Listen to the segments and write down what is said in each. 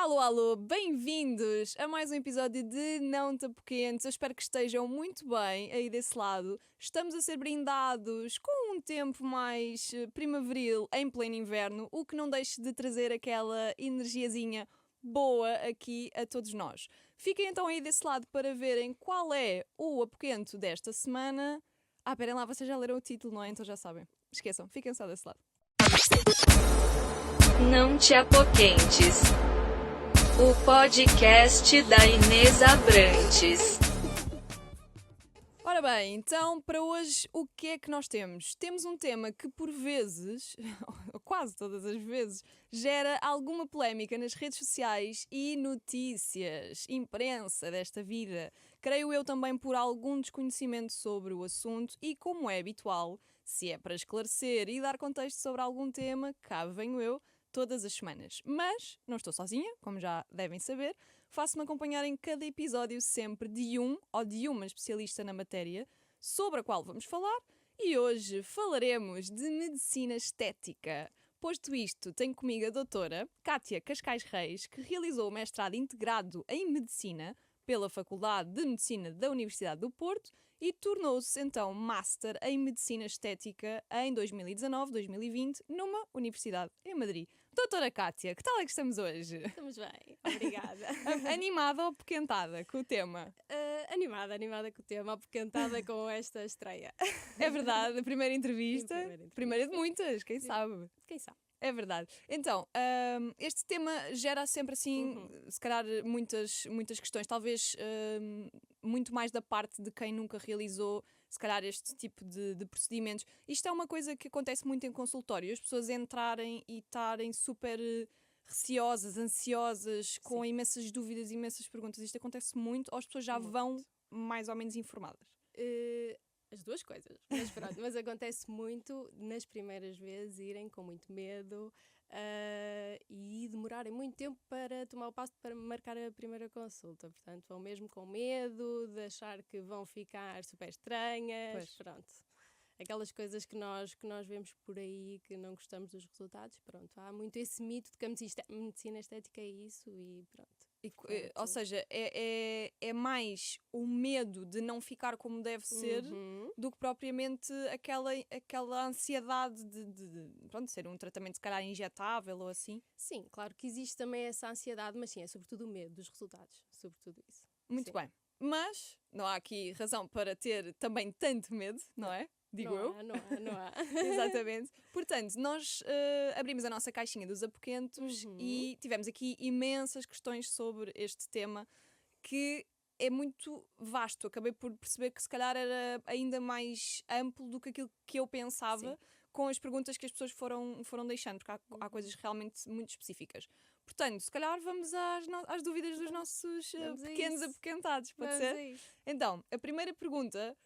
Alô, alô, bem-vindos a mais um episódio de Não Te Apoquentes. Eu espero que estejam muito bem aí desse lado. Estamos a ser brindados com um tempo mais primaveril em pleno inverno, o que não deixa de trazer aquela energiazinha boa aqui a todos nós. Fiquem então aí desse lado para verem qual é o apoquento desta semana. Esperem lá, vocês já leram o título, não é? Então já sabem. Esqueçam, fiquem só desse lado. Não Te Apoquentes, o podcast da Inês Abrantes. Ora bem, então para hoje o que é que nós temos? Temos um tema que por vezes, ou quase todas as vezes, gera alguma polémica nas redes sociais e notícias, imprensa desta vida. Creio eu também por algum desconhecimento sobre o assunto e, como é habitual, se é para esclarecer e dar contexto sobre algum tema, cá venho eu todas as semanas. Mas não estou sozinha, como já devem saber. Faço-me acompanhar em cada episódio sempre de um ou de uma especialista na matéria sobre a qual vamos falar e hoje falaremos de medicina estética. Posto isto, tenho comigo a doutora Kátia Cascais Reis, que realizou o mestrado integrado em Medicina pela Faculdade de Medicina da Universidade do Porto e tornou-se então Master em Medicina Estética em 2019-2020 numa universidade em Madrid. Doutora Kátia, que tal é que estamos hoje? Estamos bem, obrigada. Animada ou apoquentada com o tema? Animada com o tema, apoquentada com esta estreia. É verdade, a primeira entrevista. Primeira entrevista. Primeira de muitas, quem sabe? Quem sabe? É verdade. Então, este tema gera sempre assim, se calhar, muitas questões. Talvez muito mais da parte de quem nunca realizou, se calhar, este tipo de procedimentos. Isto é uma coisa que acontece muito em consultório. As pessoas entrarem e estarem super receosas, ansiosas, com Sim. imensas dúvidas, imensas perguntas. Isto acontece muito ou as pessoas já Muito. vão mais ou menos informadas? As duas coisas, mas pronto, mas acontece muito nas primeiras vezes irem com muito medo e demorarem muito tempo para tomar o passo para marcar a primeira consulta. Portanto, vão mesmo com medo de achar que vão ficar super estranhas. Pois. Pronto. Aquelas coisas que nós vemos por aí, que não gostamos dos resultados, pronto. Há muito esse mito de que a medicina estética é isso e pronto. Ou seja, é mais o medo de não ficar como deve ser do que propriamente aquela ansiedade de pronto, ser um tratamento se calhar injetável ou assim. Sim, claro que existe também essa ansiedade, mas sim, é sobretudo o medo dos resultados, sobretudo isso. Muito Sim. bem. Mas não há aqui razão para ter também tanto medo, não é? Digo eu. Não há. Exatamente. Portanto, nós abrimos a nossa caixinha dos apoquentos e tivemos aqui imensas questões sobre este tema que é muito vasto. Acabei por perceber que se calhar era ainda mais amplo do que aquilo que eu pensava. Sim. Com as perguntas que as pessoas foram deixando, porque há coisas realmente muito específicas. Portanto, se calhar vamos às dúvidas dos nossos Vamos a pequenos isso. apoquentados, pode Vamos ser? a isso. Então, a primeira pergunta,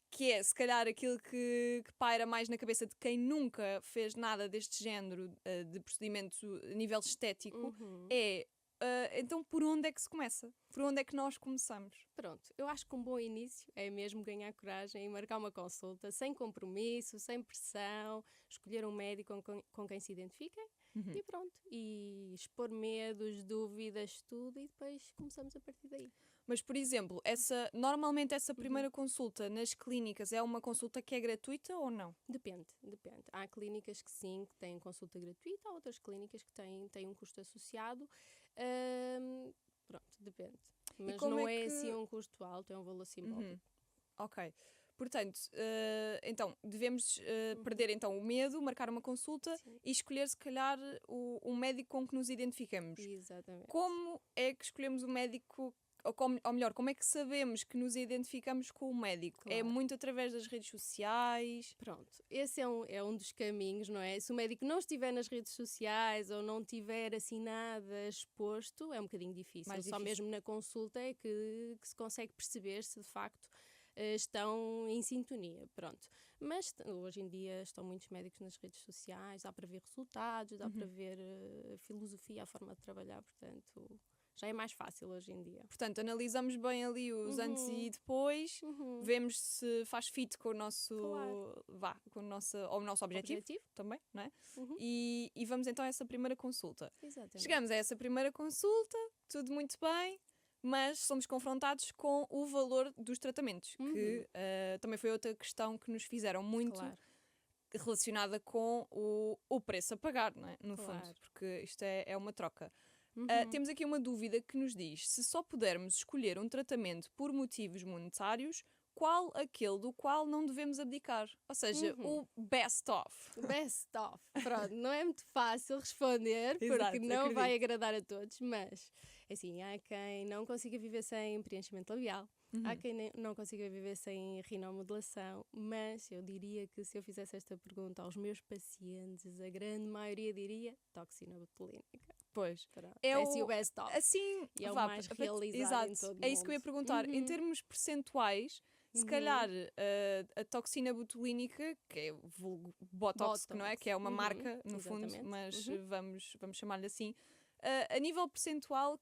que é se calhar aquilo que paira mais na cabeça de quem nunca fez nada deste género de procedimento a nível estético, é então por onde é que se começa? Por onde é que nós começamos? Pronto, eu acho que um bom início é mesmo ganhar coragem e marcar uma consulta sem compromisso, sem pressão, escolher um médico com quem se identifiquem e pronto. E expor medos, dúvidas, tudo e depois começamos a partir daí. Mas, por exemplo, normalmente essa primeira consulta nas clínicas é uma consulta que é gratuita ou não? Depende. Há clínicas que sim, que têm consulta gratuita, há outras clínicas que têm um custo associado. Pronto, depende. Mas não é assim um custo alto, é um valor simbólico. Ok. Portanto, então, devemos perder então o medo, marcar uma consulta e escolher se calhar o médico com que nos identificamos. Exatamente. Como é que escolhemos o médico, ou melhor, como é que sabemos que nos identificamos com o médico? Claro. É muito através das redes sociais? Pronto, esse é um dos caminhos, não é? Se o médico não estiver nas redes sociais ou não tiver assim nada exposto, é um bocadinho difícil. Mais Só difícil. mesmo na consulta é que se consegue perceber se de facto estão em sintonia, pronto. Mas hoje em dia estão muitos médicos nas redes sociais, dá para ver resultados, dá para ver a filosofia, a forma de trabalhar, portanto, já é mais fácil hoje em dia. Portanto, analisamos bem ali os antes e depois, vemos se faz fit com o nosso, com o nosso objetivo também, não é? E vamos então a essa primeira consulta. Exatamente. Chegamos a essa primeira consulta, tudo muito bem, mas somos confrontados com o valor dos tratamentos, que também foi outra questão que nos fizeram muito relacionada com o preço a pagar, não é? No fundo, porque isto é uma troca. Temos aqui uma dúvida que nos diz: se só pudermos escolher um tratamento por motivos monetários, qual aquele do qual não devemos abdicar? Ou seja, o best of. Best of. Pronto, não é muito fácil responder, porque Exato, não vai agradar a todos, mas assim, há quem não consiga viver sem preenchimento labial, há quem não consiga viver sem rinomodelação, mas eu diria que se eu fizesse esta pergunta aos meus pacientes, a grande maioria diria toxina botulínica. Pois. É assim o best of. Assim, e é o mais realizado em todo o mundo. É isso que eu ia perguntar. Em termos percentuais, se calhar a toxina botulínica, que é o vulgo Botox, não é? Que é uma marca, no fundo, mas vamos chamar-lhe assim. A nível percentual,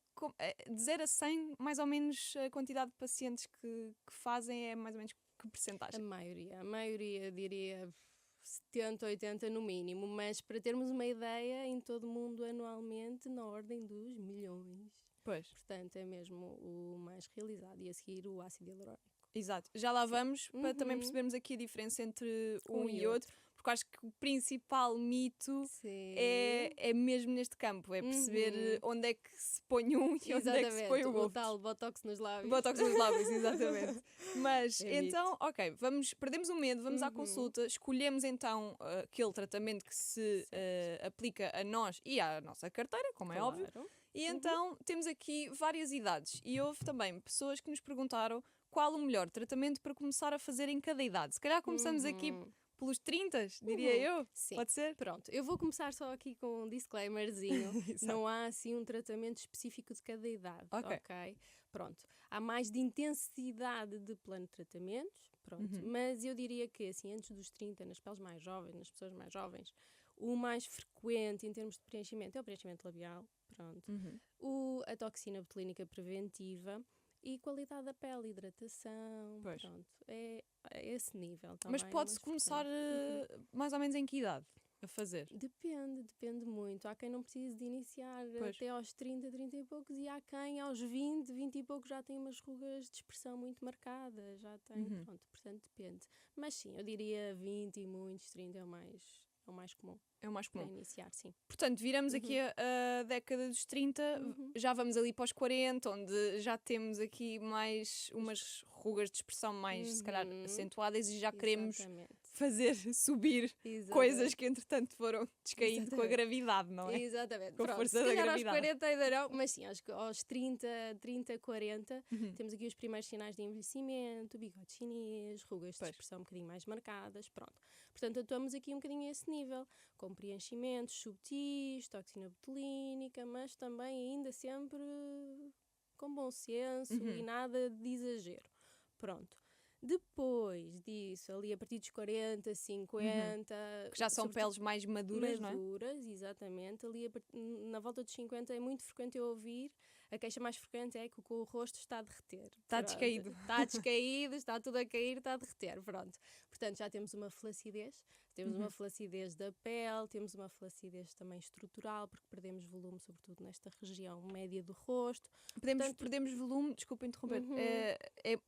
de 0 a 100, mais ou menos a quantidade de pacientes que fazem é mais ou menos que percentagem? A maioria diria 70, 80 no mínimo, mas para termos uma ideia, em todo o mundo anualmente na ordem dos milhões. Pois. Portanto, é mesmo o mais realizado. E a seguir o ácido hialurónico. Exato. Já lá vamos para também percebermos aqui a diferença entre um e outro. Porque acho que o principal mito é mesmo neste campo, é perceber onde é que se põe um e onde é que se põe o outro. O tal botox nos lábios. Botox nos lábios, exatamente. Mas então, ok, perdemos o medo, vamos à consulta, escolhemos então aquele tratamento que se aplica a nós e à nossa carteira, como é óbvio. E então temos aqui várias idades e houve também pessoas que nos perguntaram qual o melhor tratamento para começar a fazer em cada idade. Se calhar começamos aqui pelos 30, diria eu. Sim. Pode ser? Pronto, eu vou começar só aqui com um disclaimerzinho. Não há assim um tratamento específico de cada idade. Ok? Pronto. Há mais de intensidade de plano de tratamentos. Pronto. Mas eu diria que assim, antes dos 30, nas peles mais jovens, nas pessoas mais jovens, o mais frequente em termos de preenchimento é o preenchimento labial. Pronto. A toxina botulínica preventiva. E qualidade da pele, hidratação, pronto, é esse nível também. Mas pode-se começar mais ou menos em que idade a fazer? Depende muito. Há quem não precise de iniciar até aos 30, 30 e poucos, e há quem aos 20, 20 e poucos já tem umas rugas de expressão muito marcadas, já tem, pronto, portanto depende. Mas sim, eu diria 20 e muitos, 30 é o mais comum. É o mais comum. Para iniciar, sim. Portanto, viramos aqui a década dos 30, já vamos ali para os 40, onde já temos aqui mais umas rugas de expressão mais, se calhar, acentuadas e já queremos fazer subir coisas que, entretanto, foram descaindo com a gravidade, não é? Exatamente. Com a força se da calhar gravidade. aos 40 ainda não, mas sim, aos 30, 40, temos aqui os primeiros sinais de envelhecimento, bigode chinês, rugas de expressão um bocadinho mais marcadas, pronto. Portanto, atuamos aqui um bocadinho a esse nível, com preenchimentos subtis, toxina botulínica, mas também ainda sempre com bom senso e nada de exagero. Pronto. Depois disso, ali a partir dos 40, 50... Que já são peles mais maduras, não é? Maduras, exatamente. Ali na volta dos 50 é muito frequente eu ouvir. A queixa mais frequente é que o rosto está a derreter. Está descaído. Está descaído, está tudo a cair, está a derreter. Pronto. Portanto, já temos uma flacidez. Temos uma flacidez da pele, temos uma flacidez também estrutural, porque perdemos volume, sobretudo nesta região média do rosto. Perdemos volume, desculpa interromper,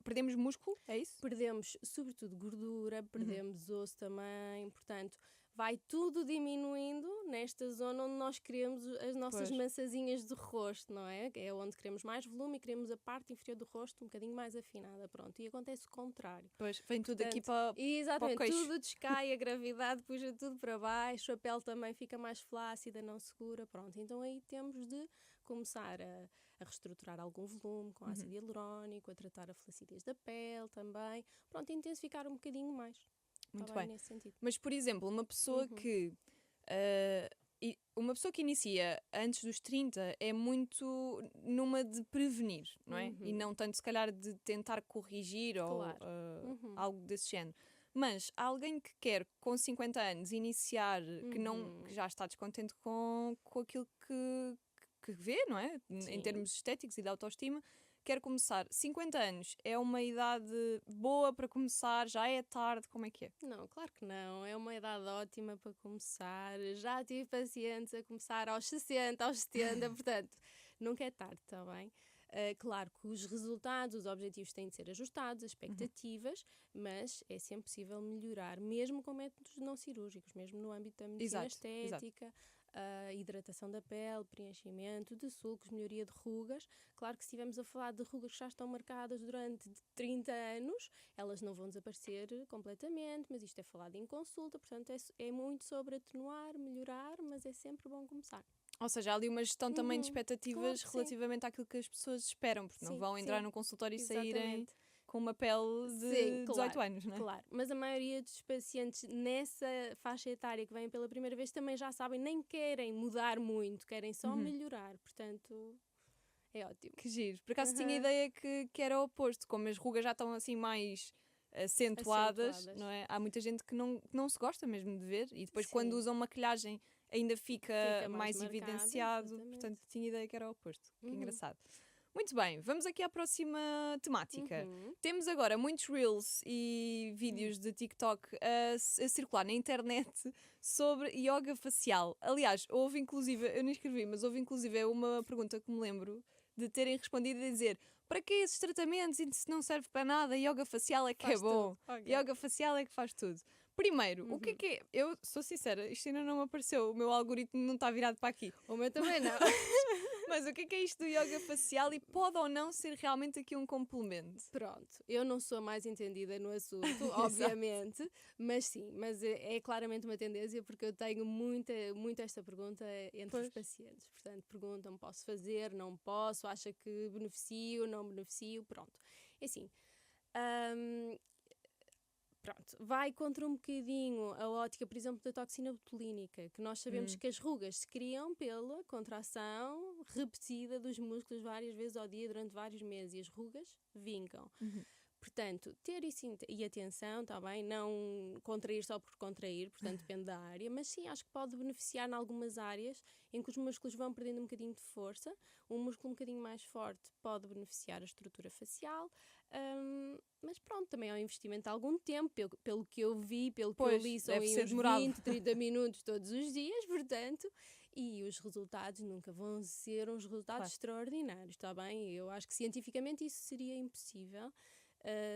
perdemos músculo, é isso? Perdemos, sobretudo, gordura, perdemos osso também, portanto, vai tudo diminuindo nesta zona onde nós queremos as nossas maçazinhas do rosto, não é? É onde queremos mais volume e queremos a parte inferior do rosto um bocadinho mais afinada, pronto. E acontece o contrário. Pois, vem tudo aqui para o queixo. Exatamente, tudo descai, a gravidade puxa tudo para baixo, a pele também fica mais flácida, não segura, pronto. Então aí temos de começar a reestruturar algum volume com ácido hialurónico, a tratar a flacidez da pele também, pronto, intensificar um bocadinho mais. Muito bem. bem. Nesse sentido. Mas, por exemplo, uma pessoa que uma pessoa que inicia antes dos 30 é muito numa de prevenir, não é? E não tanto, se calhar, de tentar corrigir Claro. ou algo desse género. Mas alguém que quer, com 50 anos, iniciar, que já está descontente com aquilo que vê, não é? Em Sim. termos estéticos e de autoestima, quer começar. 50 anos é uma idade boa para começar? Já é tarde? Como é que é? Não, claro que não. É uma idade ótima para começar. Já tive pacientes a começar aos 60, aos 70, portanto, nunca é tarde, está bem? Claro que os resultados, os objetivos têm de ser ajustados, as expectativas, mas é sempre possível melhorar, mesmo com métodos não cirúrgicos, mesmo no âmbito da medicina Exato. estética, hidratação da pele, preenchimento de sulcos, melhoria de rugas. Claro que se estivermos a falar de rugas que já estão marcadas durante 30 anos, elas não vão desaparecer completamente, mas isto é falado em consulta, portanto é muito sobre atenuar, melhorar, mas é sempre bom começar. Ou seja, há ali uma gestão também de expectativas Claro que sim. relativamente àquilo que as pessoas esperam, porque não Sim, vão entrar sim, no consultório e saírem exatamente. com uma pele de Sim, 18 claro, anos, não é? claro. Mas a maioria dos pacientes nessa faixa etária que vêm pela primeira vez também já sabem, nem querem mudar muito, querem só melhorar. Portanto, é ótimo. Que giro. Por acaso tinha a ideia que era o oposto, como as rugas já estão assim mais acentuadas, não é? Há muita gente que não se gosta mesmo de ver e depois quando Sim. usam maquilhagem ainda fica Fica mais mais marcado, evidenciado, exatamente. portanto tinha a ideia que era o oposto. Que engraçado. Muito bem, vamos aqui à próxima temática. Temos agora muitos reels e vídeos de TikTok a circular na internet sobre yoga facial. Aliás, houve inclusive, eu não escrevi, mas houve inclusive uma pergunta que me lembro de terem respondido a dizer: para que esses tratamentos e se não serve para nada, yoga facial é que Faz é bom. tudo. Ok. Yoga facial é que faz tudo. Primeiro, o que é? Eu sou sincera, isto ainda não me apareceu, o meu algoritmo não está virado para aqui. O meu também não. Mas o que é isto do yoga facial e pode ou não ser realmente aqui um complemento? Pronto, eu não sou a mais entendida no assunto, obviamente, mas sim, mas é claramente uma tendência porque eu tenho muito esta pergunta entre os pacientes. Portanto, perguntam-me: posso fazer, não posso, acha que beneficio, não beneficio, pronto. É assim, pronto, vai contra um bocadinho a ótica, por exemplo, da toxina botulínica, que nós sabemos que as rugas se criam pela contração repetida dos músculos várias vezes ao dia durante vários meses e as rugas vingam. Portanto, ter isso e atenção, está bem? Não contrair só por contrair, portanto depende da área, mas sim, acho que pode beneficiar em algumas áreas em que os músculos vão perdendo um bocadinho de força. Um músculo um bocadinho mais forte pode beneficiar a estrutura facial, mas pronto, também é um investimento de algum tempo, pelo que eu vi, pelo que eu li, são deve aí ser uns demorado. 20, 30 minutos todos os dias, portanto, e os resultados nunca vão ser uns resultados extraordinários, está bem? Eu acho que cientificamente isso seria impossível.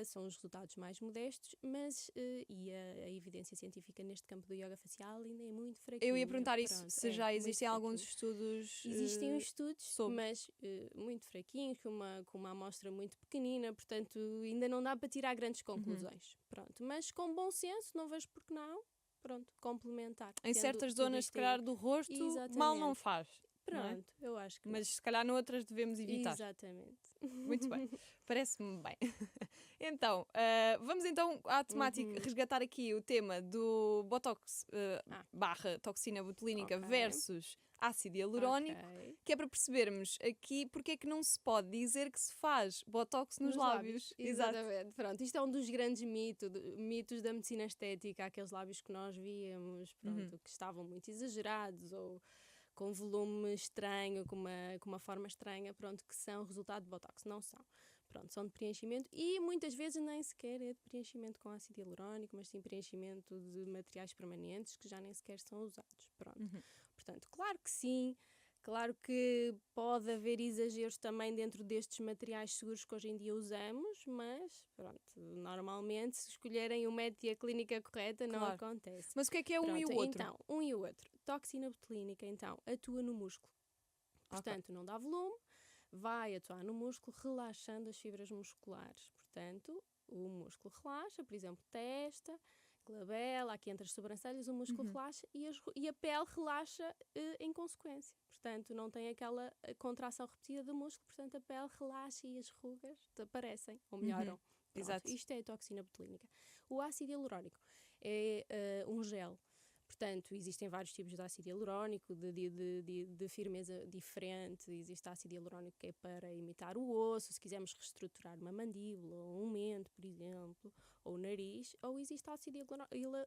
São os resultados mais modestos, mas e a evidência científica neste campo do yoga facial ainda é muito fraquinha. Eu ia perguntar isso, Pronto, se é já muito existem alguns fraquinho. estudos. Existem uns estudos, sobre. mas muito fraquinhos, com uma amostra muito pequenina, portanto ainda não dá para tirar grandes conclusões. Pronto, mas com bom senso, não vejo por que não. Pronto, complementar. Em tendo certas tudo zonas, se isto calhar, do rosto, Exatamente. mal não faz. Não é? Pronto, eu acho que Mas se calhar noutras devemos evitar. Exatamente. Muito bem, parece-me bem. Então, vamos então à temática, resgatar aqui o tema do Botox barra toxina botulínica Ok. versus ácido hialurónico, Ok. que é para percebermos aqui porque é que não se pode dizer que se faz Botox nos lábios. Exato. Exatamente. Pronto, isto é um dos grandes mitos da medicina estética, aqueles lábios que nós víamos, pronto, que estavam muito exagerados ou com volume estranho, com uma forma estranha, pronto, que são resultado de Botox. Não são. Pronto, são de preenchimento e muitas vezes nem sequer é de preenchimento com ácido hialurónico, mas sim preenchimento de materiais permanentes que já nem sequer são usados. Pronto. Portanto, claro que sim. Claro que pode haver exageros também dentro destes materiais seguros que hoje em dia usamos, mas pronto, normalmente se escolherem o método e a clínica correta não Claro. acontece. Mas o que é um e o Pronto, outro? Então, um e o outro. Toxina botulínica, então, atua no músculo. Portanto, não dá volume, vai atuar no músculo relaxando as fibras musculares. Portanto, o músculo relaxa, por exemplo, testa, glabela, aqui entre as sobrancelhas, o músculo relaxa e a pele relaxa em consequência. Portanto, não tem aquela contração repetida do músculo, portanto, a pele relaxa e as rugas aparecem ou melhoram. Pronto, Exato. isto é a toxina botulínica. O ácido hialurónico é um gel. portanto, existem vários tipos de ácido hialurónico, de firmeza diferente. Existe ácido hialurónico que é para imitar o osso, se quisermos reestruturar uma mandíbula, ou um mento, por exemplo, ou o nariz. Ou existe ácido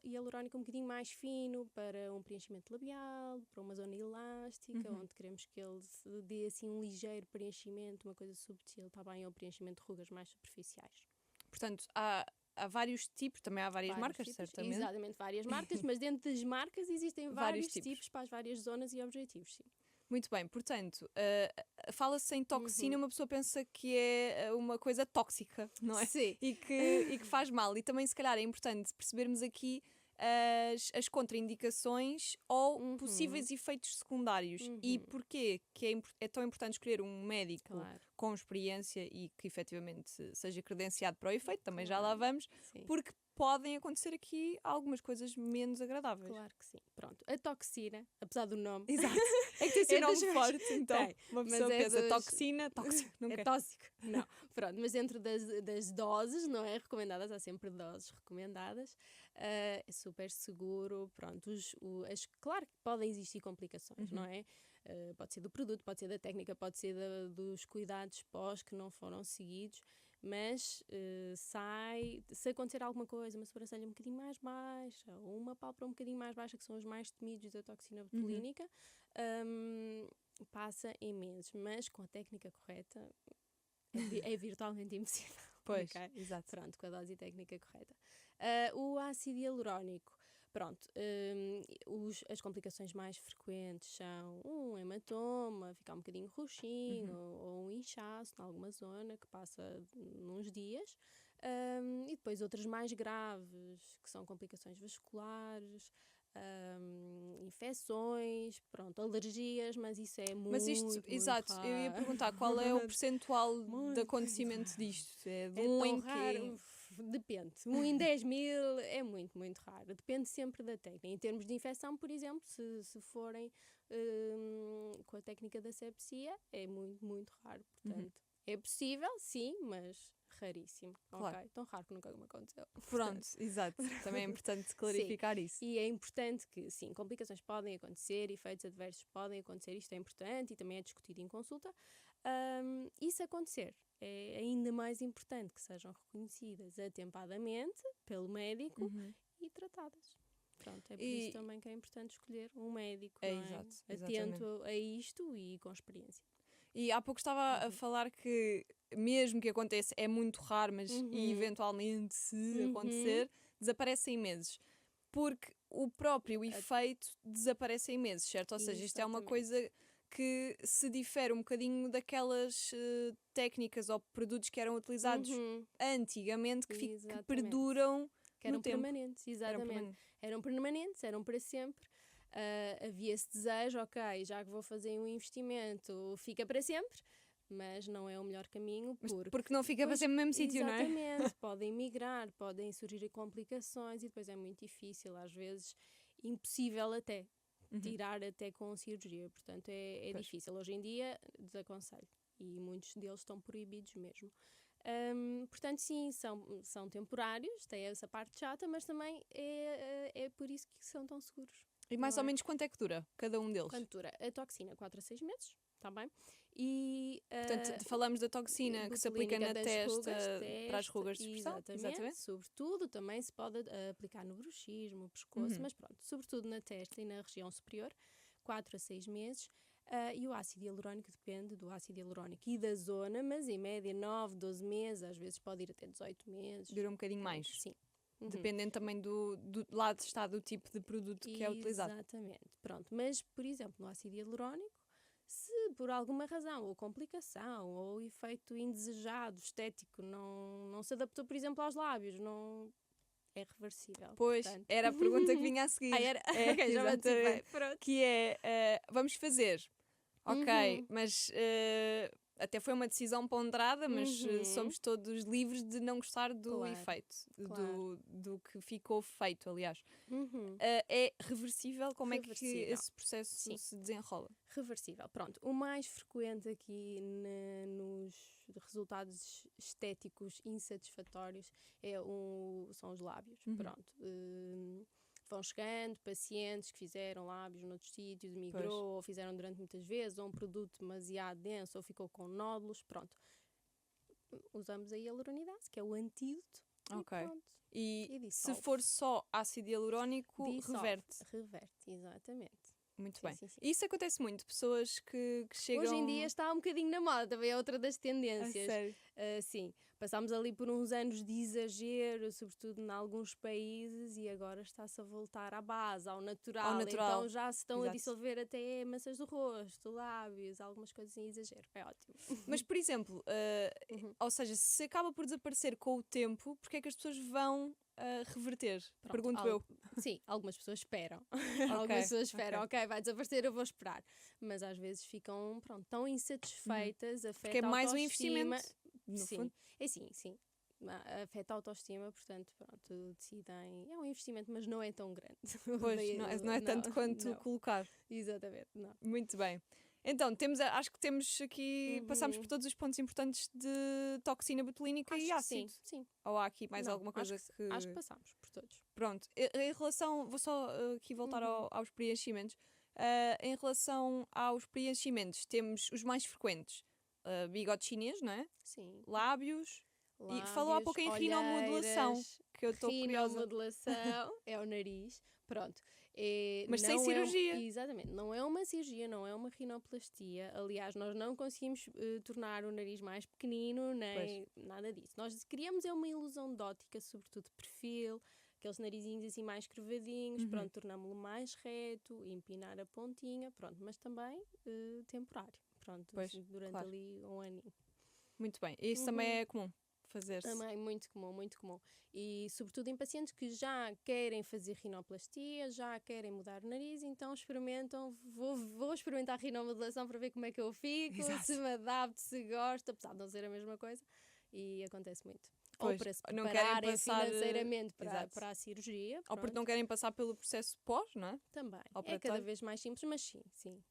hialurónico um bocadinho mais fino, para um preenchimento labial, para uma zona elástica, onde queremos que ele dê assim um ligeiro preenchimento, uma coisa subtil, está bem? Ou preenchimento de rugas mais superficiais. Portanto, há vários tipos, também há várias marcas, tipos, certamente. exatamente, várias marcas, mas dentro das marcas existem vários tipos para as várias zonas e objetivos, sim. Muito bem, portanto, fala-se em toxina, uma pessoa pensa que é uma coisa tóxica, não é? Sim. E que faz mal. E também, se calhar, é importante percebermos aqui as contraindicações ou possíveis efeitos secundários. E porquê que é tão importante escolher um médico Claro. com experiência e que efetivamente seja credenciado para o efeito, também já lá vamos, Sim. porque podem acontecer aqui algumas coisas menos agradáveis. Claro que sim. Pronto, a toxina, apesar do nome, Exato. É que tem esse É nome dos- forte, então Tem, uma mas pessoa é pensa dos- toxina, tóxico, não é quero. tóxico. Não, pronto, mas dentro das doses, não é? Recomendadas, há sempre doses recomendadas, é super seguro, pronto. Claro que podem existir complicações, não é? Pode ser do produto, pode ser da técnica, pode ser dos cuidados pós que não foram seguidos, mas se acontecer alguma coisa, uma sobrancelha um bocadinho mais baixa, ou uma pálpebra um bocadinho mais baixa, que são os mais temidos da toxina botulínica, passa em meses, mas com a técnica correta é virtualmente impossível. Pois, Ok? exato. Pronto, com a dose e técnica correta. O ácido hialurónico, pronto, as complicações mais frequentes são um hematoma, ficar um bocadinho roxinho, ou um inchaço em alguma zona que passa uns dias, e depois outras mais graves, que são complicações vasculares, infecções, pronto, alergias, mas isso é muito, Mas isto, muito exato, raro. eu ia perguntar qual é o percentual Muito, de acontecimento muito disto? É de É um tão em raro, que. depende. 1 em 10.000 é muito, muito raro. Depende sempre da técnica. Em termos de infecção, por exemplo, se forem com a técnica da sepsia, é muito, muito raro. Portanto, é possível, sim, mas raríssimo. Claro. Ok? Tão raro que nunca me aconteceu. Pronto, exato. Também é importante clarificar isso. E é importante que, sim, complicações podem acontecer, efeitos adversos podem acontecer, isto é importante e também é discutido em consulta. E se acontecer, é ainda mais importante que sejam reconhecidas atempadamente pelo médico e tratadas. Pronto, é por isso também que é importante escolher um médico Exato, atento a isto e com experiência. E há pouco estava a falar que, mesmo que aconteça, é muito raro, mas e eventualmente, se acontecer, desaparece em meses. Porque o próprio efeito desaparece em meses, certo? Ou seja, isto é uma Exatamente. coisa que se difere um bocadinho daquelas técnicas ou produtos que eram utilizados antigamente, que Exatamente. perduram Que eram no tempo. permanentes, exatamente. permanentes. Eram permanentes, eram para sempre. Havia esse desejo, ok, já que vou fazer um investimento, fica para sempre, mas não é o melhor caminho, Porque não fica para sempre no mesmo sítio, não é? Exatamente, podem migrar, podem surgir complicações e depois é muito difícil, às vezes impossível até, tirar até com cirurgia, portanto é difícil. Hoje em dia desaconselho e muitos deles estão proibidos mesmo. Portanto, sim, são temporários, tem essa parte chata, mas também é por isso que são tão seguros. E mais não ou é? menos quanto é que dura cada um deles? Quanto dura? A toxina, 4 a 6 meses, está bem? E, Portanto, falamos da toxina que se aplica na botulínica testa das para as rugas de expressão. Exatamente. Sobretudo, também se pode aplicar no bruxismo, pescoço, mas pronto, sobretudo na testa e na região superior, 4 a 6 meses. E o ácido hialurónico depende do ácido hialurónico e da zona, mas em média 9, 12 meses, às vezes pode ir até 18 meses. Dura um bocadinho mais. Sim. Dependendo também do lado está do tipo de produto que é utilizado. Exatamente. Pronto, mas, por exemplo, no ácido hialurónico, se por alguma razão, ou complicação, ou efeito indesejado, estético, não se adaptou, por exemplo, aos lábios, não é reversível. Pois, portanto. era a pergunta que vinha a seguir. Era? É, Ok, já me antecipei. exatamente. Pronto. Que é, vamos fazer. Ok, mas até foi uma decisão ponderada, mas somos todos livres de não gostar do Claro, efeito, claro. do que ficou feito, aliás. Uhum. É reversível? Como é que Reversível. esse processo Sim. se desenrola? Reversível. Pronto, o mais frequente aqui nos resultados estéticos insatisfatórios são os lábios. Pronto. vão chegando pacientes que fizeram lábios noutros sítios, migrou, ou fizeram durante muitas vezes, ou um produto demasiado denso, ou ficou com nódulos, pronto. Usamos a hialuronidase, que é o antídoto, e pronto. E se for só ácido hialurónico, reverte. Reverte, exatamente. Muito bem. Sim. Isso acontece muito, pessoas que chegam... Hoje em dia está um bocadinho na moda, também é outra das tendências. Sério? Sim, passámos ali por uns anos de exagero, sobretudo em alguns países, e agora está-se a voltar à base, ao natural. Então já se estão a dissolver até maçãs do rosto, lábios, algumas coisas em exagero. É ótimo. Mas, por exemplo, ou seja, se acaba por desaparecer com o tempo, porque é que as pessoas vão reverter? Pronto, pergunto eu. Sim, algumas pessoas esperam. Algumas pessoas esperam, ok, vai desaparecer, eu vou esperar. Mas às vezes ficam tão insatisfeitas, afeta porque é mais um autoestima. investimento, no fundo. É sim. Afeta a autoestima, portanto, decidem. É um investimento, mas não é tão grande. Pois, não é tanto quanto colocar. Exatamente, não. Muito bem. Então, acho que temos aqui, passamos por todos os pontos importantes de toxina botulínica e ácido. Sim. Ou há aqui mais alguma coisa que... Acho que passamos por todos. Pronto, em relação, vou só aqui voltar aos preenchimentos. Em relação aos preenchimentos, temos os mais frequentes. Bigode chinês, não é? Sim. Lábios. E falou há pouco em rinomodulação, que eu estou curiosa. Rinomodulação é o nariz. Pronto. Mas sem cirurgia. Exatamente. Não é uma cirurgia, não é uma rinoplastia. Aliás, nós não conseguimos tornar o nariz mais pequenino, nem nada disso. Nós criamos uma ilusão de ótica, sobretudo de perfil, aqueles narizinhos assim mais curvadinhos, pronto, tornámo-lo mais reto, empinar a pontinha, pronto, mas também temporário, pronto, durante ali um aninho. Muito bem. Isso também é comum fazer-se? Também, muito comum, muito comum. E sobretudo em pacientes que já querem fazer rinoplastia, já querem mudar o nariz, então experimentam, vou experimentar a rinomodulação para ver como é que eu fico, se me adapto, se gosto, apesar de não ser a mesma coisa, e acontece muito. Pois, ou para se não querem passar financeiramente para a cirurgia. Ou porque não querem passar pelo processo pós, não é? Também. É cada vez mais simples, mas sim.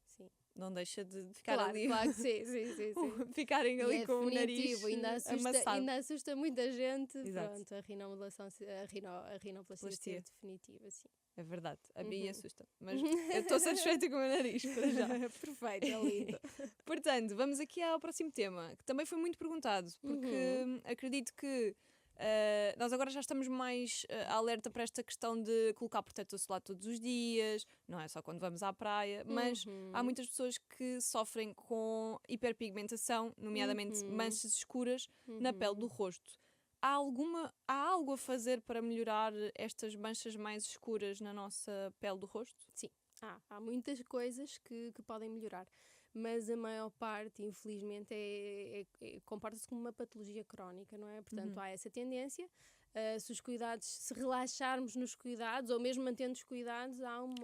Não deixa de ficar ali. Claro que sim. Ficarem ali com o nariz amassado. Ainda assusta muita gente. Exato. Pronto, a rinomodulação, a rinoplastia ser definitiva, sim. É verdade, a mim assusta. Mas eu estou satisfeita com o meu nariz, para já. Perfeito, é lindo. Portanto, vamos aqui ao próximo tema, que também foi muito perguntado, porque acredito que nós agora já estamos mais alerta para esta questão de colocar protetor solar todos os dias, não é só quando vamos à praia, mas há muitas pessoas que sofrem com hiperpigmentação, nomeadamente manchas escuras na pele do rosto. Há algo a fazer para melhorar estas manchas mais escuras na nossa pele do rosto? Sim, há muitas coisas que podem melhorar. Mas a maior parte, infelizmente, comporta-se como uma patologia crónica, não é? Portanto, há essa tendência. Se relaxarmos nos cuidados, ou mesmo mantendo os cuidados, há uma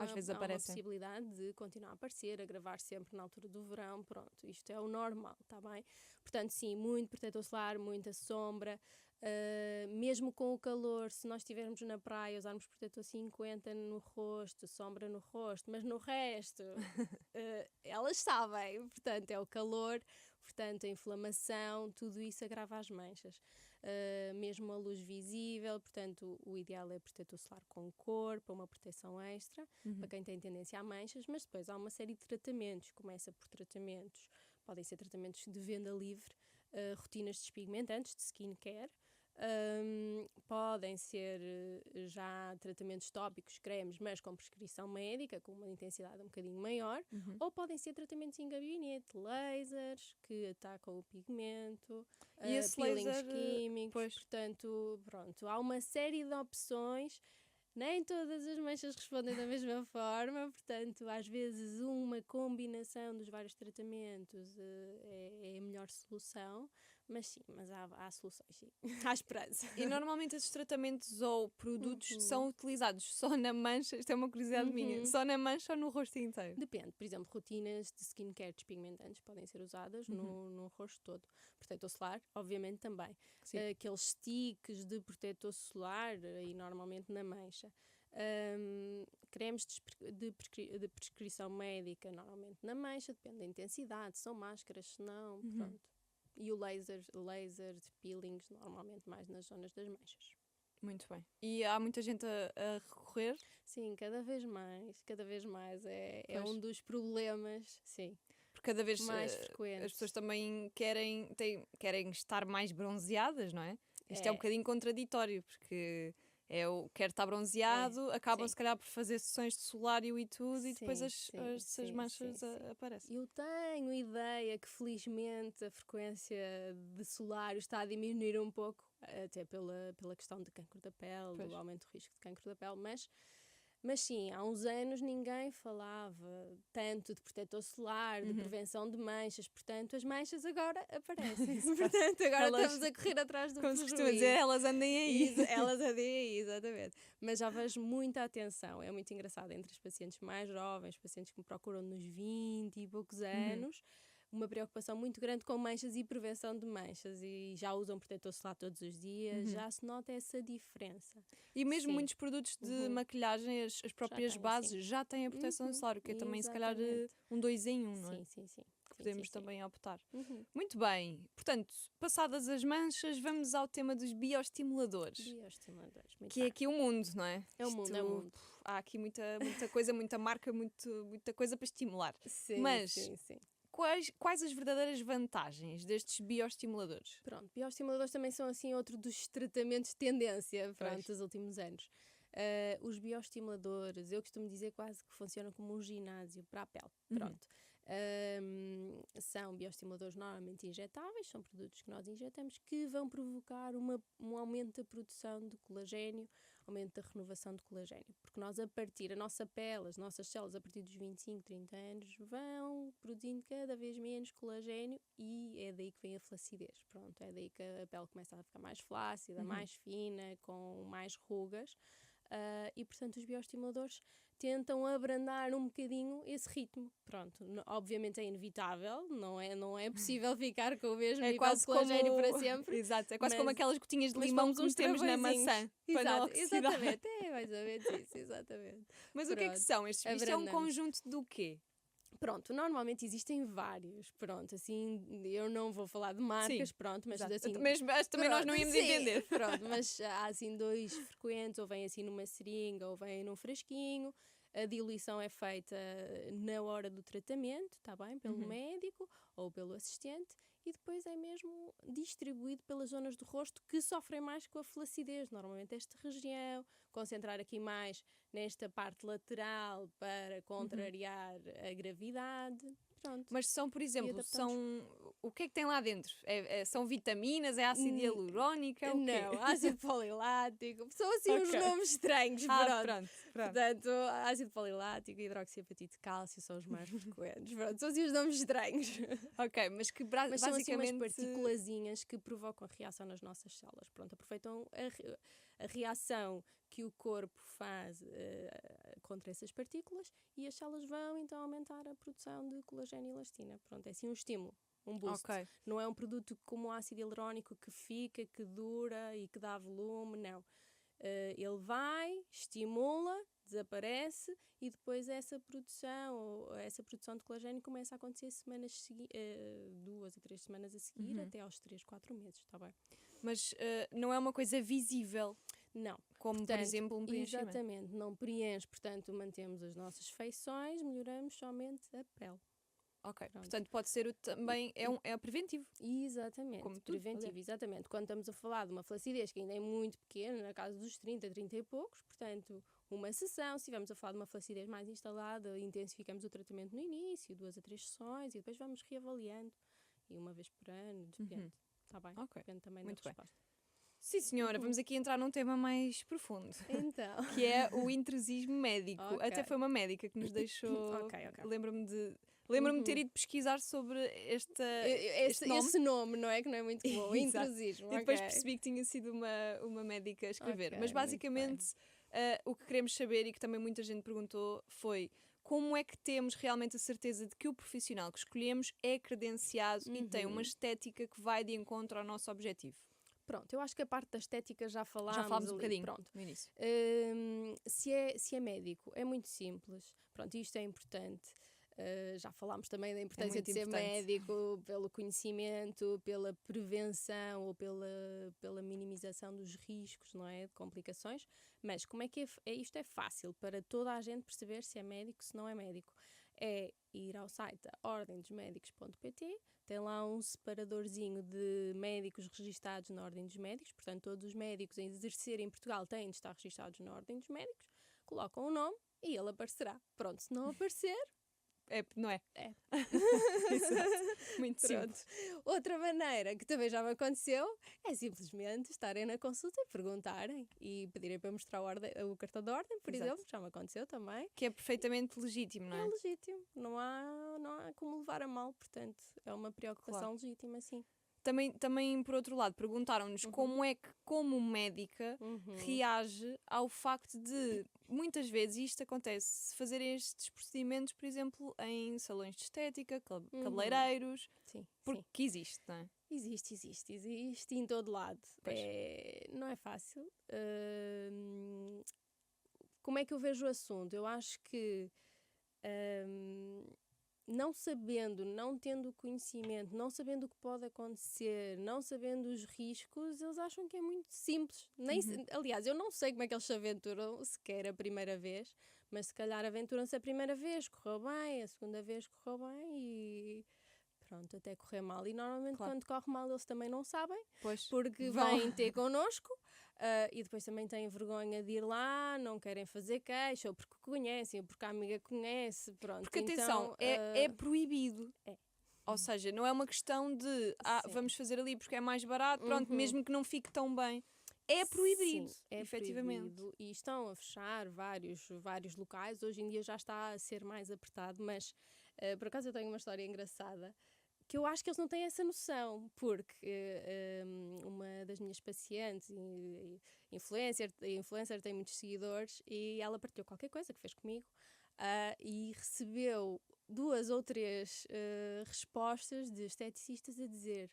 possibilidade de continuar a aparecer, agravar sempre na altura do verão. Pronto, isto é o normal, está bem? Portanto, sim, muito protetor solar, muita sombra. Mesmo com o calor, se nós estivermos na praia, usarmos protetor 50 no rosto, sombra no rosto, mas no resto, elas sabem, portanto é o calor, portanto a inflamação, tudo isso agrava as manchas. Mesmo a luz visível, portanto o ideal é protetor solar com cor, para uma proteção extra, para quem tem tendência a manchas, mas depois há uma série de tratamentos, começa por tratamentos, podem ser tratamentos de venda livre, rotinas despigmentantes, de skincare. Podem ser já tratamentos tópicos, cremes, mas com prescrição médica, com uma intensidade um bocadinho maior, ou podem ser tratamentos em gabinete, lasers que atacam o pigmento, peelings químicos, portanto, pronto, há uma série de opções. Nem todas as manchas respondem da mesma forma, portanto, às vezes uma combinação dos vários tratamentos é a melhor solução, mas sim, há soluções, sim. Há esperança. E normalmente esses tratamentos ou produtos são utilizados só na mancha, isto é uma curiosidade minha, só na mancha ou no rosto inteiro? Depende, por exemplo, rotinas de skincare despigmentantes podem ser usadas no rosto todo. Protetor solar, obviamente também. Aqueles sticks de protetor solar e normalmente na mancha. Cremes de prescrição médica, normalmente na mancha, depende da intensidade, são máscaras, se não, pronto. E o laser de peelings, normalmente mais nas zonas das manchas. Muito bem. E há muita gente a recorrer? Sim, cada vez mais. É Pois. um dos problemas, sim, Porque cada vez mais as frequentes. pessoas também querem estar mais bronzeadas, não é? Isto é um É. bocadinho contraditório, porque quer estar bronzeado, acabam sim. se calhar por fazer sessões de solário e tudo, e depois Sim, as sim, as sim, manchas sim, sim. aparecem. Eu tenho ideia que felizmente a frequência de solário está a diminuir um pouco, até pela questão de cancro da pele, Pois. do aumento do risco de cancro da pele, mas sim, há uns anos ninguém falava tanto de protetor solar, de prevenção de manchas, portanto as manchas agora aparecem. Portanto, agora Elas- estamos a correr atrás do Como se costuma prejuízo. dizer, elas andem aí. Elas adiem aí, exatamente. Mas já vejo muita atenção, é muito engraçado, entre os pacientes mais jovens, pacientes que me procuram nos 20 e poucos anos, uma preocupação muito grande com manchas e prevenção de manchas, e já usam protetor solar todos os dias, já se nota essa diferença. E mesmo Sim. muitos produtos de maquilhagem, as próprias têm, bases, sim. já têm a proteção solar, que é também se calhar Exatamente. um 2 em 1, não é? Sim. Que podemos também optar. Uhum. Muito bem. Portanto, passadas as manchas, vamos ao tema dos bioestimuladores. Bioestimuladores, muito Que é bem. aqui o mundo, não é? É o mundo, é o mundo. Há aqui muita coisa, muita marca, muita coisa para estimular. Sim, Mas sim. quais as verdadeiras vantagens destes bioestimuladores? Pronto, bioestimuladores também são assim outro dos tratamentos de tendência, Pois. dos últimos anos. Os bioestimuladores, eu costumo dizer quase que funcionam como um ginásio para a pele. Pronto. São bioestimuladores normalmente injetáveis, são produtos que nós injetamos que vão provocar um aumento da produção de colagênio, aumento da renovação de colagênio. Porque nós, a nossa pele, as nossas células, a partir dos 25, 30 anos, vão produzindo cada vez menos colagênio e é daí que vem a flacidez. Pronto, é daí que a pele começa a ficar mais flácida, mais fina, com mais rugas. E, portanto, os bioestimuladores tentam abrandar um bocadinho esse ritmo. Pronto, obviamente é inevitável, não é possível ficar com o mesmo nível de colagênio para sempre. Exato, é quase mas- como aquelas gotinhas de mas limão pomos que uns metemos na travõezinhos. maçã. Para não Exato, oxidar. exatamente, é mais ou menos isso, exatamente. Mas o que é que Pronto, são estes? Isto é um abrandamos. conjunto do quê? Pronto, normalmente existem vários, pronto, assim, eu não vou falar de marcas, Sim, pronto, mas Exato. assim... Mas também nós não íamos sim, entender. Pronto, mas há assim 2 frequentes, ou vem assim numa seringa, ou vem num frasquinho. A diluição é feita na hora do tratamento, está bem? Pelo médico ou pelo assistente, e depois é mesmo distribuído pelas zonas do rosto que sofrem mais com a flacidez, normalmente esta região, concentrar aqui mais nesta parte lateral para contrariar a gravidade. Pronto. Mas são, por exemplo, adaptamos. o que é que tem lá dentro? São vitaminas? É ácido hialurónico? É o quê? Não, ácido polilático, são assim uns Ok. nomes estranhos, Pronto. Portanto, ácido polilático e hidroxiapatite de cálcio são os mais frequentes. Pronto, são assim os nomes estranhos. Ok, mas que Mas são assim umas basicamente... partículazinhas que provocam reação nas nossas células. Pronto, aproveitam a reação que o corpo faz contra essas partículas e as células vão então aumentar a produção de colagênio e elastina. Pronto, é assim um estímulo, um boost. Ok. Não é um produto como o ácido hialurónico que fica, que dura e que dá volume, não. Ele vai, estimula, desaparece e depois essa produção de colagênio começa a acontecer 2 a 3 semanas a seguir, até aos 3, 4 meses, está bem? Mas não é uma coisa visível, Não. como por Portanto, exemplo um preenchimento. Exatamente, não preenche, portanto mantemos as nossas feições, melhoramos somente a pele. Ok, Pronto. portanto pode ser também, é preventivo. Exatamente, Como tudo, preventivo, aliás. exatamente. Quando estamos a falar de uma flacidez que ainda é muito pequena, na casa dos 30, 30 e poucos, portanto, uma sessão, se estivermos a falar de uma flacidez mais instalada, intensificamos o tratamento no início, 2 a 3 sessões, e depois vamos reavaliando, e uma vez por ano, depende, está bem? Ok, Depende também muito da bem. resposta. Sim, senhora, vamos aqui entrar num tema mais profundo, Então, que é o intrusismo médico. Ok. Até foi uma médica que nos deixou. Ok. Lembro-me de ter ido pesquisar sobre este nome. esse nome, não é? Que não é muito comum, Exato. intrusismo. E depois ok. percebi que tinha sido uma médica a escrever. Ok, Mas muito basicamente o que queremos saber e que também muita gente perguntou foi como é que temos realmente a certeza de que o profissional que escolhemos é credenciado e tem uma estética que vai de encontro ao nosso objetivo. Pronto, eu acho que a parte da estética já falámos. Já falámos um ali, bocadinho Pronto. no início. Se é médico, é muito simples. Pronto, isto é importante. Já falámos também da importância muito de ser importante. médico, pelo conhecimento, pela prevenção ou pela minimização dos riscos, não é? De complicações. Mas como é que isto é fácil para toda a gente perceber se é médico, se não é médico? É ir ao site ordemdosmedicos.pt, tem lá um separadorzinho de médicos registados na Ordem dos Médicos, portanto todos os médicos a exercer em Portugal têm de estar registados na Ordem dos Médicos, colocam o nome e ele aparecerá. Pronto, se não aparecer, Não é? é. Exato. Muito simples. Outra maneira que também já me aconteceu é simplesmente estarem na consulta e perguntarem e pedirem para mostrar o cartão de ordem, por Exato. exemplo, já me aconteceu também. Que é perfeitamente legítimo, não É é? legítimo, não há como levar a mal, portanto, é uma preocupação Claro. legítima, sim. Também, por outro lado, perguntaram-nos como é que, como médica, reage ao facto de, muitas vezes, isto acontece, fazerem estes procedimentos, por exemplo, em salões de estética, cabeleireiros, Sim, sim. porque existe, não é? Existe em todo lado. Pois. Não é fácil. Como é que eu vejo o assunto? Eu acho que não sabendo, não tendo conhecimento, não sabendo o que pode acontecer, não sabendo os riscos, eles acham que é muito simples. Aliás, eu não sei como é que eles se aventuram sequer a primeira vez, mas se calhar aventuram-se a primeira vez, correu bem, a segunda vez correu bem e pronto, até correr mal. E normalmente Claro. quando corre mal eles também não sabem, Pois, porque vêm ter connosco e depois também têm vergonha de ir lá, não querem fazer queixa, ou porque conhecem, ou porque a amiga conhece, pronto. Porque então, atenção, é proibido. É. Ou seja, não é uma questão de Sim. vamos fazer ali porque é mais barato, pronto, mesmo que não fique tão bem. É proibido, Sim, é efetivamente. proibido. E estão a fechar vários locais. Hoje em dia já está a ser mais apertado, mas por acaso eu tenho uma história engraçada que eu acho que eles não têm essa noção, porque uma das minhas pacientes, influencer, tem muitos seguidores, e ela partilhou qualquer coisa que fez comigo e recebeu 2 ou 3 respostas de esteticistas a dizer: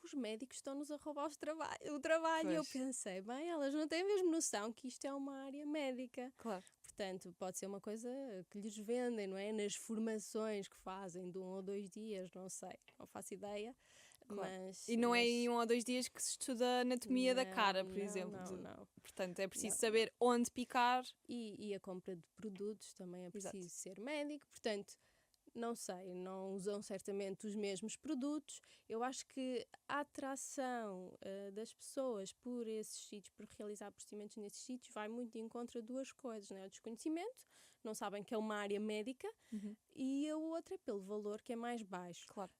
os médicos estão-nos a roubar o trabalho. E eu Pois. pensei, bem, elas não têm mesmo noção que isto é uma área médica. Claro. Portanto, pode ser uma coisa que lhes vendem, não é? Nas formações que fazem de 1 ou 2 dias, não sei, não faço ideia. Claro. Mas, E não é em 1 ou 2 dias que se estuda a anatomia da cara, por exemplo. Não. Portanto, é preciso Não. saber onde picar. E a compra de produtos também é Exato. preciso ser médico, portanto, não sei, não usam certamente os mesmos produtos. Eu acho que a atração das pessoas por esses sítios, por realizar procedimentos nesses sítios, vai muito de encontro a 2 coisas, não é? O desconhecimento, não sabem que é uma área médica, e a outra é pelo valor que é mais baixo. Claro.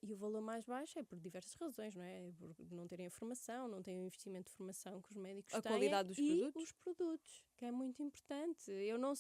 E o valor mais baixo é por diversas razões, não é? Por não terem a formação, não têm o investimento de formação que os médicos A têm. qualidade dos e produtos. os produtos, que é muito importante.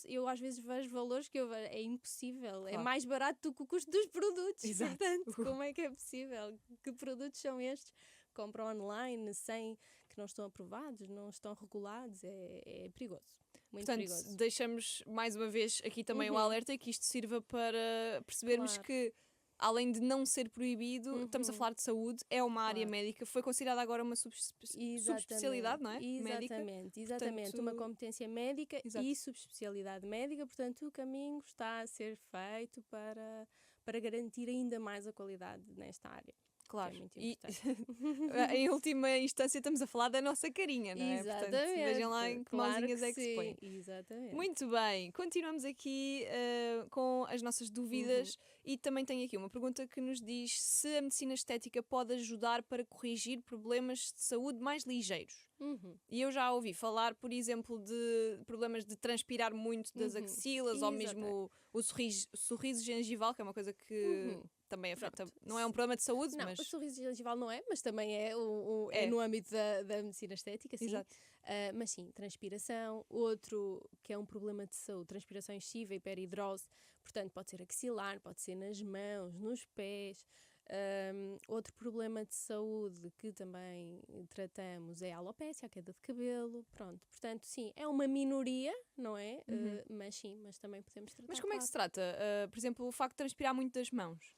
Eu às vezes vejo valores que é impossível. É Claro. mais barato do que o custo dos produtos. Exato. Portanto, como é que é possível? Que produtos são estes? Compram online sem que não estão aprovados, não estão regulados. É perigoso. Muito Portanto, perigoso. deixamos mais uma vez aqui também o alerta e que isto sirva para percebermos Claro. que, além de não ser proibido, estamos a falar de saúde, é uma área Claro. médica, foi considerada agora uma subespecialidade, não é? Médica. Exatamente. Portanto, Uma competência médica Exato. e subespecialidade médica, portanto o caminho está a ser feito para garantir ainda mais a qualidade nesta área. Claro. Que é muito E importante. em última instância estamos a falar da nossa carinha, não é? Exatamente. Portanto, vejam lá em que Claro mãozinhas que é que se põe. sim. Exatamente. Muito bem, continuamos aqui com as nossas dúvidas e também tenho aqui uma pergunta que nos diz se a medicina estética pode ajudar para corrigir problemas de saúde mais ligeiros. E eu já ouvi falar, por exemplo, de problemas de transpirar muito das axilas ou mesmo o sorriso gengival, que é uma coisa que também afeta. Pronto. Não é um problema de saúde, Não, mas. o sorriso gengival não é, mas também é no âmbito da medicina estética, sim. Exato. Mas sim, transpiração, outro que é um problema de saúde, transpiração excessiva, hiperidrose, portanto pode ser axilar, pode ser nas mãos, nos pés. Outro problema de saúde que também tratamos é a alopécia, a queda de cabelo, pronto. Portanto, sim, é uma minoria, não é? Mas também podemos tratar. Mas como é que se trata? Por exemplo, o facto de transpirar muito das mãos.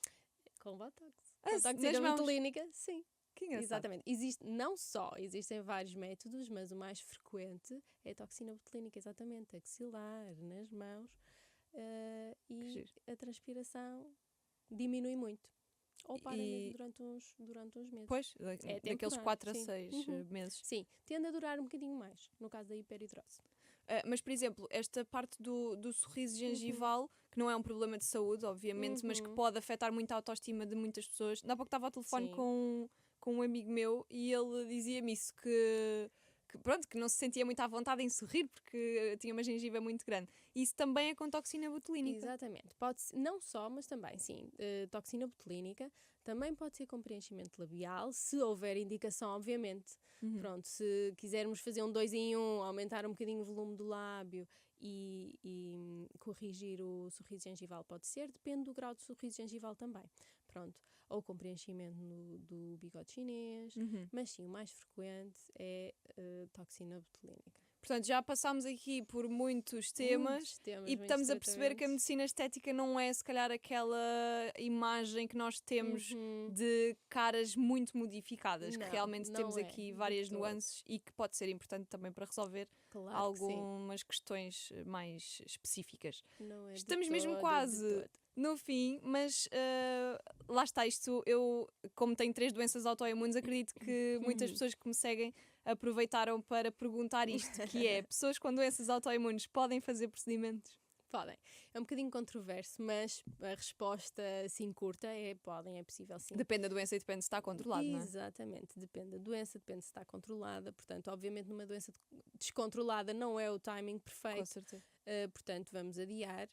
Com botox. Ah, nas Toxina mãos? botulínica, sim. Que engraçado. Exatamente. Existem vários métodos, mas o mais frequente é a toxina botulínica, exatamente. Axilar, nas mãos. e giro. a transpiração diminui muito. Ou para E- mesmo durante uns meses. Pois, É daqueles temporário, 4 a sim. 6 Uhum. meses. Sim, tende a durar um bocadinho mais, no caso da hiperhidrose. Mas, por exemplo, esta parte do sorriso gengival, que não é um problema de saúde, obviamente, mas que Uhum. pode afetar muito a autoestima de muitas pessoas. Há pouco estava ao telefone Sim. com um amigo meu e ele dizia-me isso, pronto, que não se sentia muito à vontade em sorrir porque tinha uma gengiva muito grande. E isso também é com toxina botulínica. Exatamente. Pode não só, mas também, sim. Toxina botulínica também pode ser com preenchimento labial, se houver indicação, obviamente. Uhum. Pronto, se quisermos fazer um 2 em 1, aumentar um bocadinho o volume do lábio e corrigir o sorriso gengival, pode ser. Depende do grau de sorriso gengival também. Pronto. Ou com preenchimento do bigode chinês. Uhum. Mas sim, o mais frequente é toxina botulínica. Portanto, já passámos aqui por muitos temas. Muitos temas, E muitos estamos a perceber que a tratamentos. medicina estética não é, se calhar, aquela imagem que nós temos Uhum. de caras muito modificadas, que Não, realmente não temos é, aqui de várias todo. nuances e que pode ser importante também para resolver Claro que sim. algumas questões mais específicas. Não é de Estamos mesmo todo, quase de todo. no fim, mas lá está isto. Eu, como tenho 3 doenças autoimunes, acredito que muitas pessoas que me seguem aproveitaram para perguntar isto, que é, pessoas com doenças autoimunes podem fazer procedimentos? Podem. É um bocadinho controverso, mas a resposta assim curta é podem, é possível sim. Depende da doença e depende se está controlado, não é? Exatamente, depende da doença, depende se está controlada. Portanto, obviamente, numa doença descontrolada não é o timing Com perfeito, certeza. portanto, vamos adiar.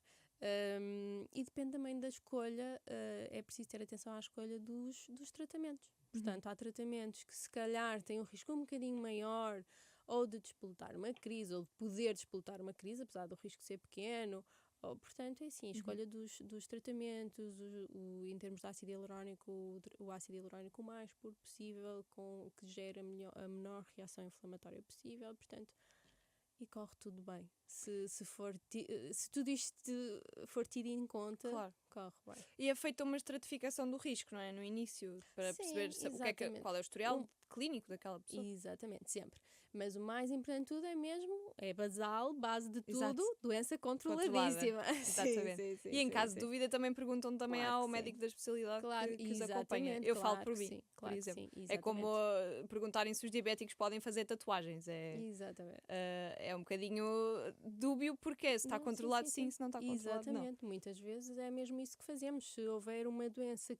E depende também da escolha, é preciso ter atenção à escolha dos tratamentos. Portanto, há tratamentos que se calhar têm um risco um bocadinho maior ou de despoltar uma crise, ou de poder despoltar uma crise, apesar do risco ser pequeno. Portanto, é assim, a escolha dos tratamentos, em termos de ácido hialurónico, o ácido hialurónico o mais puro possível, que gere a menor reação inflamatória possível, portanto, e corre tudo bem. Se tudo isto for tido em conta, Claro. corre bem. E é feita uma estratificação do risco, não é? No início, para Sim, perceber exatamente. qual é o historial clínico daquela pessoa. Exatamente, sempre. Mas o mais importante de tudo é basal, base de Exato. tudo, doença Controlada. controladíssima. Exatamente. Sim, E em sim, caso sim. de dúvida também perguntam também Claro ao que médico sim. da especialidade Claro, que os acompanha. exatamente, Eu falo claro por que mim, sim, por claro que exemplo. sim, É como perguntarem se os diabéticos podem fazer tatuagens. Exatamente. É um bocadinho dúbio porque se está Não, controlado sim, se não está controlado não. Exatamente, muitas vezes é mesmo isso que fazemos. Se houver uma doença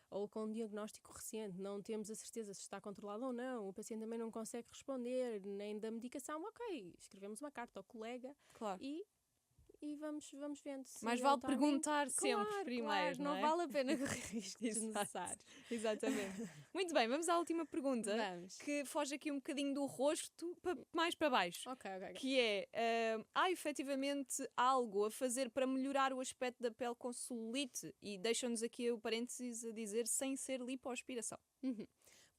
ou com um diagnóstico recente, não temos a certeza se está controlado ou não, o paciente também não consegue responder, nem da medicação, ok, escrevemos uma carta ao colega Claro. e vamos vendo se Mas ele vale está bem. perguntar sempre Claro, primeiro, não é? vale a pena correr riscos Exato. desnecessários. Exatamente. Muito bem, vamos à última pergunta, Vamos. que foge aqui um bocadinho do rosto mais para baixo. Ok. Que é, há efetivamente algo a fazer para melhorar o aspecto da pele com celulite? E deixam-nos aqui o parênteses a dizer sem ser lipoaspiração.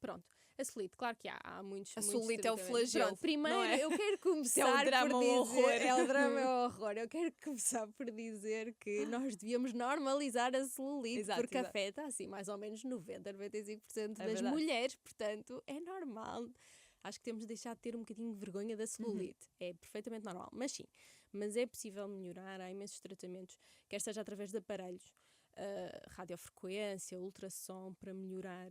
Pronto, a celulite, claro que há muitos. A muitos celulite é o tratamentos. flagelo, Pronto, primeiro não é? eu quero começar drama, por o dizer. horror. É o drama, é o horror. Eu quero começar por dizer que nós devíamos normalizar a celulite, Exato, porque exato. afeta assim mais ou menos 95% das verdade. mulheres, portanto é normal. Acho que temos de deixar de ter um bocadinho de vergonha da celulite. É perfeitamente normal, mas sim. Mas é possível melhorar, há imensos tratamentos, quer seja através de aparelhos, radiofrequência, ultrassom, para melhorar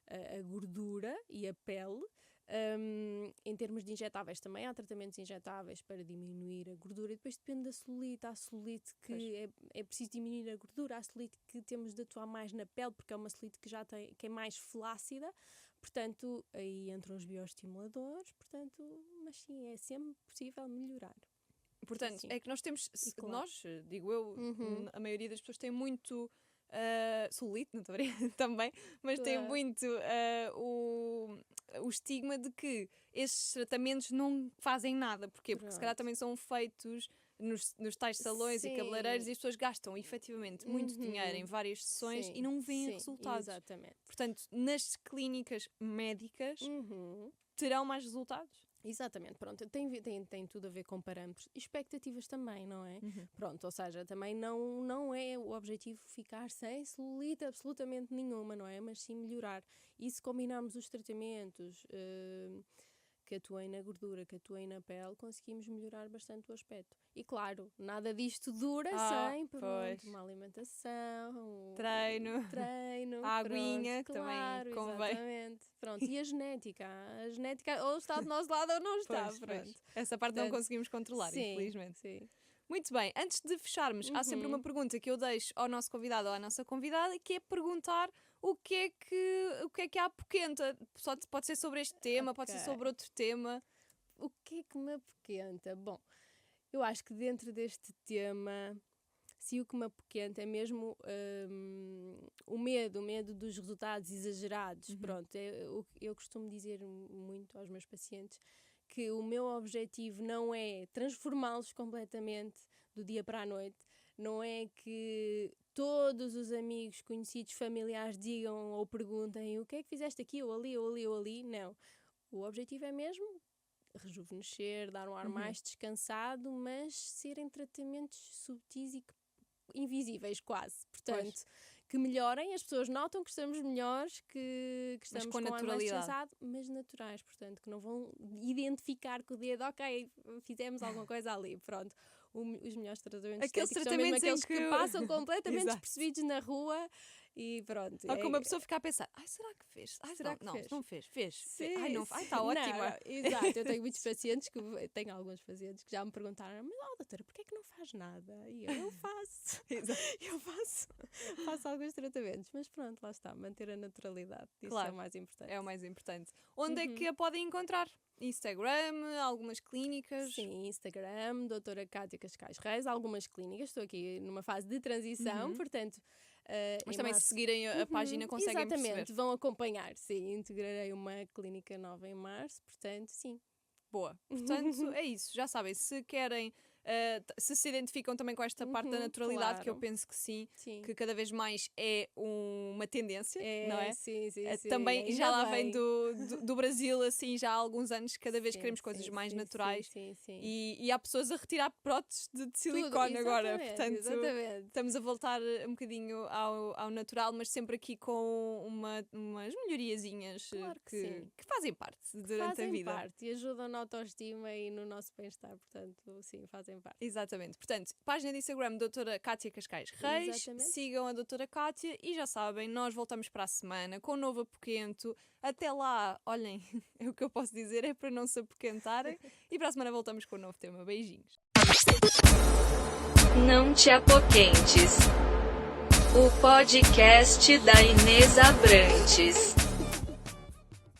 a gordura e a pele. Em termos de injetáveis também há tratamentos injetáveis para diminuir a gordura e depois depende da celulite. Há celulite que é preciso diminuir a gordura, há celulite que temos de atuar mais na pele porque é uma celulite que é mais flácida, portanto aí entram os bioestimuladores, mas sim, é sempre possível melhorar. Portanto, Sim. é que nós temos, claro. nós, digo eu, a maioria das pessoas tem muito celulite, não estou a ver, também, mas tem Claro. muito o estigma de que esses tratamentos não fazem nada. Porquê? Porque se calhar Pronto. também são feitos nos tais salões e Sim. cabeleireiros e as pessoas gastam efetivamente muito dinheiro em várias sessões e não veem resultados. Exatamente. Portanto, nas clínicas médicas terão mais resultados? Exatamente, pronto, tem tudo a ver com parâmetros e expectativas também, não é? Pronto, ou seja, também não é o objetivo ficar sem celulite absolutamente nenhuma, não é? Mas sim melhorar. E se combinarmos os tratamentos que atuem na gordura, que atuem na pele, conseguimos melhorar bastante o aspecto. E claro, nada disto dura sem pronto, uma alimentação, treino, a aguinha, pronto, que claro, também convém. Exatamente. Pronto, e a genética ou está do nosso lado ou não está. Pronto. Essa parte não conseguimos controlar, sim, infelizmente. Sim. Muito bem, antes de fecharmos, há sempre uma pergunta que eu deixo ao nosso convidado ou à nossa convidada, que é perguntar o que é que há apoquenta. Pode ser sobre este tema, pode ser sobre outro tema. O que é que me apoquenta? Bom, eu acho que dentro deste tema, se o que me apoquenta é mesmo o medo dos resultados exagerados. Pronto, eu costumo dizer muito aos meus pacientes que o meu objetivo não é transformá-los completamente do dia para a noite, não é que todos os amigos, conhecidos, familiares digam ou perguntem o que é que fizeste aqui ou ali, não. O objetivo é mesmo rejuvenescer, dar um ar mais descansado, mas serem tratamentos subtis e invisíveis quase, portanto, que melhorem, as pessoas notam que estamos melhores, que estamos com ar mais descansado, mas naturais, portanto, que não vão identificar com o dedo, ok, fizemos alguma coisa ali, pronto. Os melhores tratamentos estéticos são mesmo aqueles que passam completamente despercebidos na rua e pronto. Ou como a pessoa fica a pensar, será que fez? Não fez. Está ótima. Exato, eu tenho muitos pacientes, tenho alguns pacientes que já me perguntaram, mas doutora, porquê é que não faz nada? E eu faço. Eu faço alguns tratamentos, mas pronto, lá está, manter a naturalidade, isso é o mais importante. É o mais importante. Onde é que a podem encontrar? Instagram, algumas clínicas? Sim, Instagram, doutora Cátia Cascais Reis, algumas clínicas, estou aqui numa fase de transição, portanto... mas também se seguirem a página conseguem perceber. Exatamente, vão acompanhar, sim, integrarei uma clínica nova em março, portanto, sim. Boa, portanto é isso, já sabem, se querem... se identificam também com esta parte da naturalidade, que eu penso que sim, que cada vez mais é uma tendência, não é? Sim. Também já lá vem do Brasil, assim, já há alguns anos, cada vez queremos coisas mais naturais. E há pessoas a retirar próteses de silicone agora, portanto estamos a voltar um bocadinho ao natural, mas sempre aqui com umas melhoriazinhas que fazem parte durante a vida. Fazem parte e ajudam na autoestima e no nosso bem-estar, portanto, sim, fazem parte. Exatamente. Portanto, página de Instagram doutora Cátia Cascais Reis. Exatamente. Sigam a doutora Cátia e já sabem, nós voltamos para a semana com um novo apoquento. Até lá, olhem, o que eu posso dizer é para não se apoquentarem e para a semana voltamos com um novo tema. Beijinhos. Não te apoquentes. O podcast da Inês Abrantes.